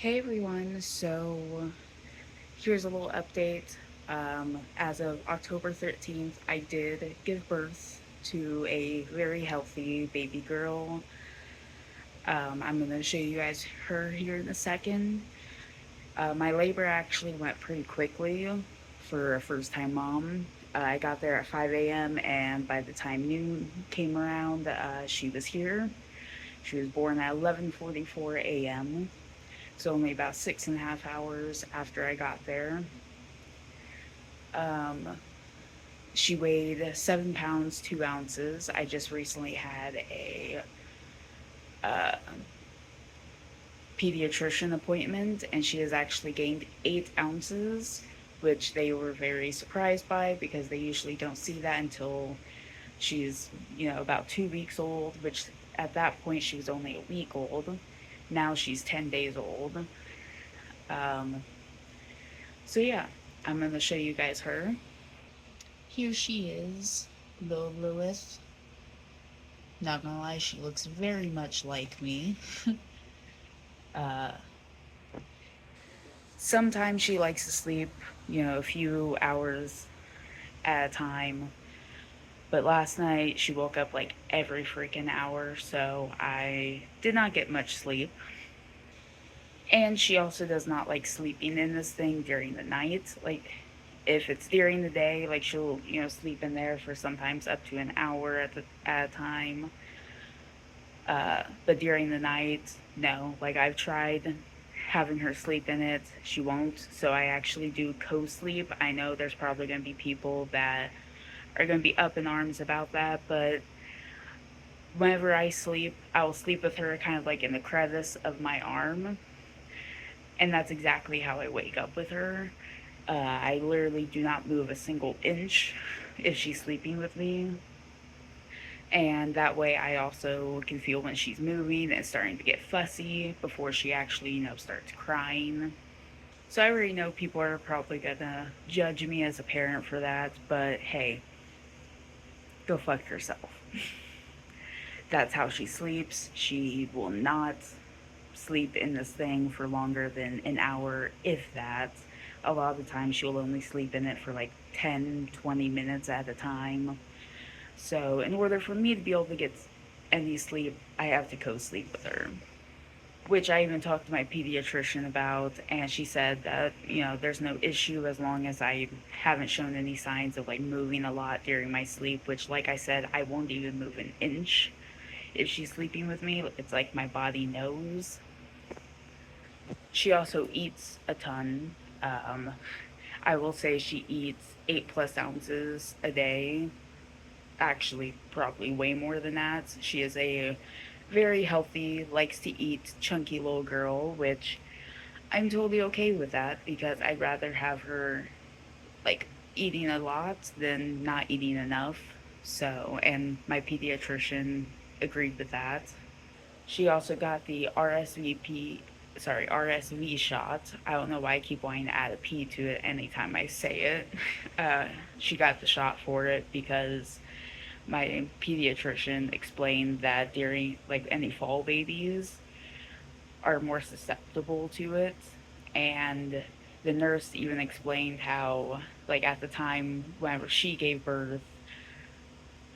Hey everyone, so here's a little update. As of October 13th, I did give birth to a very healthy baby girl. I'm going to show you guys her here in a second. My labor actually went pretty quickly for a first time mom. I got there at 5 a.m., and by the time noon came around, she was here. She was born at 11:44 a.m., so only about 6.5 hours after I got there. Um, she weighed 7 pounds 2 ounces. I just recently had a uh, pediatrician appointment, and she has actually gained 8 ounces, which they were very surprised by because they usually don't see that until she's about 2 weeks old. Which at that point she was only a week old. Now she's 10 days old. Um, so yeah, I'm gonna show you guys her. Here she is, little Lilith. Not gonna lie, she looks very much like me. Uh, Sometimes she likes to sleep, a few hours at a time. But last night she woke up like every freaking hour, so I did not get much sleep. And she also does not like sleeping in this thing during the night. Like, if it's during the day, like she'll, sleep in there for sometimes up to an hour at a time. But during the night, no. Like, I've tried having her sleep in it. She won't. So I actually do co sleep. I know there's probably going to be people that are going to be up in arms about that, but whenever I sleep, I will sleep with her kind of like in the crevice of my arm. And that's exactly how I wake up with her. I literally do not move a single inch if she's sleeping with me. And that way I also can feel when she's moving and starting to get fussy before she actually, starts crying. So I already know people are probably gonna judge me as a parent for that, but hey, go fuck yourself. That's how she sleeps. She will not sleep in this thing for longer than an hour, if that. A lot of the time, she'll only sleep in it for like 10, 20 minutes at a time. So, in order for me to be able to get any sleep, I have to co sleep with her. Which I even talked to my pediatrician about, and she said that, there's no issue as long as I haven't shown any signs of like moving a lot during my sleep, which, like I said, I won't even move an inch if she's sleeping with me. It's like my body knows. She also eats a ton. Um, I will say she eats 8+ ounces a day. Actually, probably way more than that. She is a very healthy, likes to eat, chunky little girl, which I'm totally okay with that because I'd rather have her like eating a lot than not eating enough. So, and my pediatrician agreed with that. She also got the RSV shot. I don't know why I keep wanting to add a P to it anytime I say it. Uh, she got the shot for it because my pediatrician explained that during like any fall babies are more susceptible to it. And the nurse even explained how, like, at the time whenever she gave birth,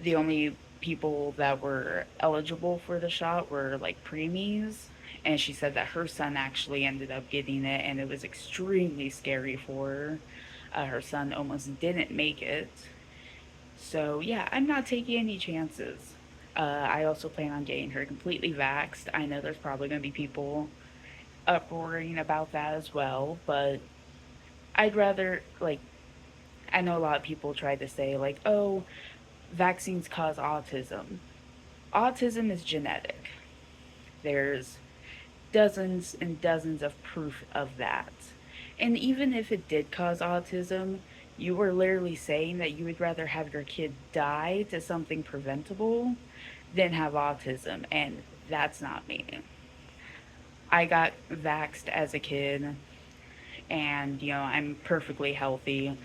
the only people that were eligible for the shot were like preemies. And she said that her son actually ended up getting it, and it was extremely scary for her. Her son almost didn't make it. So, yeah, I'm not taking any chances. I also plan on getting her completely vaxxed. I know there's probably going to be people uproaring about that as well, but I'd rather, like, I know a lot of people try to say, like, oh, vaccines cause autism. Autism is genetic. There's dozens and dozens of proof of that. And even if it did cause autism, you were literally saying that you would rather have your kid die to something preventable than have autism. And that's not me. I got vaxxed as a kid, and, I'm perfectly healthy.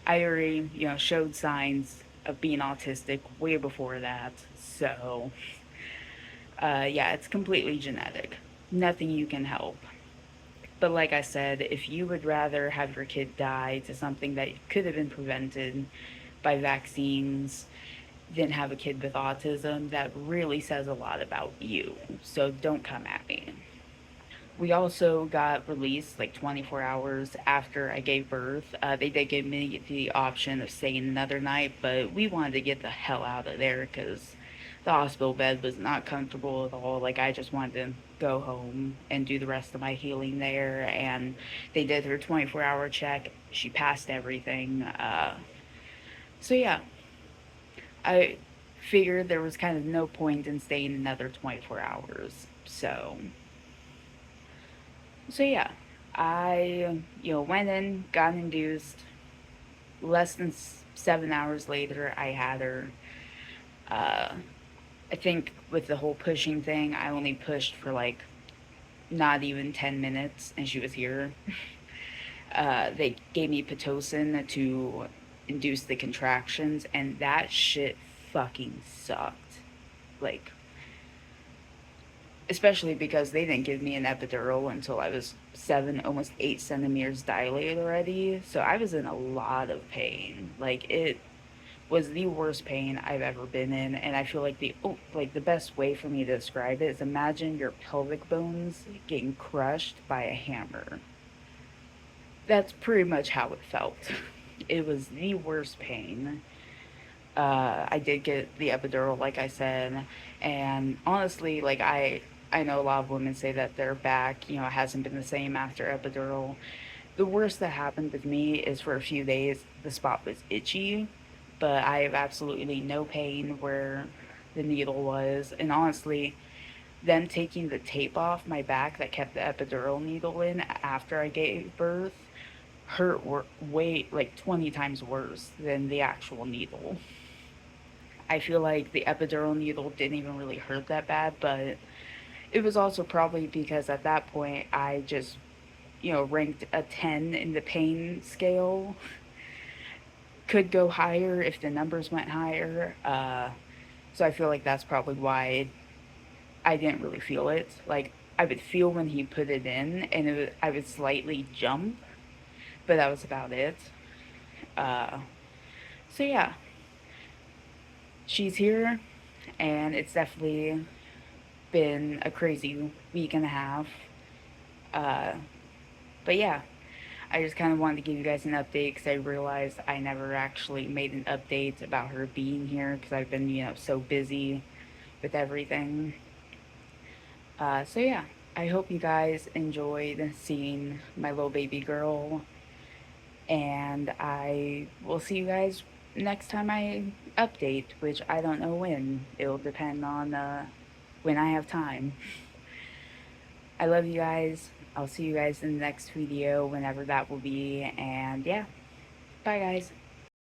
I already, showed signs of being autistic way before that. So, yeah, it's completely genetic. Nothing you can help. But like I said, if you would rather have your kid die to something that could have been prevented by vaccines than have a kid with autism, that really says a lot about you. So don't come at me. We also got released like 24 hours after I gave birth. They did give me the option of staying another night, but we wanted to get the hell out of there because the hospital bed was not comfortable at all. Like, I just wanted to go home and do the rest of my healing there. And they did her 24-hour check. She passed everything. So, yeah, I figured there was kind of no point in staying another 24 hours. So yeah, I went in, got induced. Less than 7 hours later, I had her. Uh, I think with the whole pushing thing, I only pushed for like not even 10 minutes, and she was here. They gave me pitocin to induce the contractions, and that shit fucking sucked. Like, especially because they didn't give me an epidural until I was 7, almost 8 centimeters dilated already. So I was in a lot of pain. Like, it was the worst pain I've ever been in, and I feel like the best way for me to describe it is imagine your pelvic bones getting crushed by a hammer. That's pretty much how it felt. It was the worst pain. I did get the epidural, like I said, and honestly, like I know a lot of women say that their back, hasn't been the same after epidural. The worst that happened with me is for a few days the spot was itchy, but I have absolutely no pain where the needle was, and honestly, them taking the tape off my back that kept the epidural needle in after I gave birth hurt way like 20 times worse than the actual needle. I feel like the epidural needle didn't even really hurt that bad, but it was also probably because at that point I just, ranked a 10 in the pain scale. Could go higher if the numbers went higher. So I feel like that's probably why I didn't really feel it. Like, I would feel when he put it in, and I would slightly jump, but that was about it. Uh, so yeah, she's here, and it's definitely been a crazy week and a half. Uh, but yeah, I just kind of wanted to give you guys an update because I realized I never actually made an update about her being here because I've been, so busy with everything. So yeah, I hope you guys enjoyed seeing my little baby girl, and I will see you guys next time I update, which I don't know when. It'll depend on when I have time. I love you guys. I'll see you guys in the next video, whenever that will be. And yeah, bye, guys.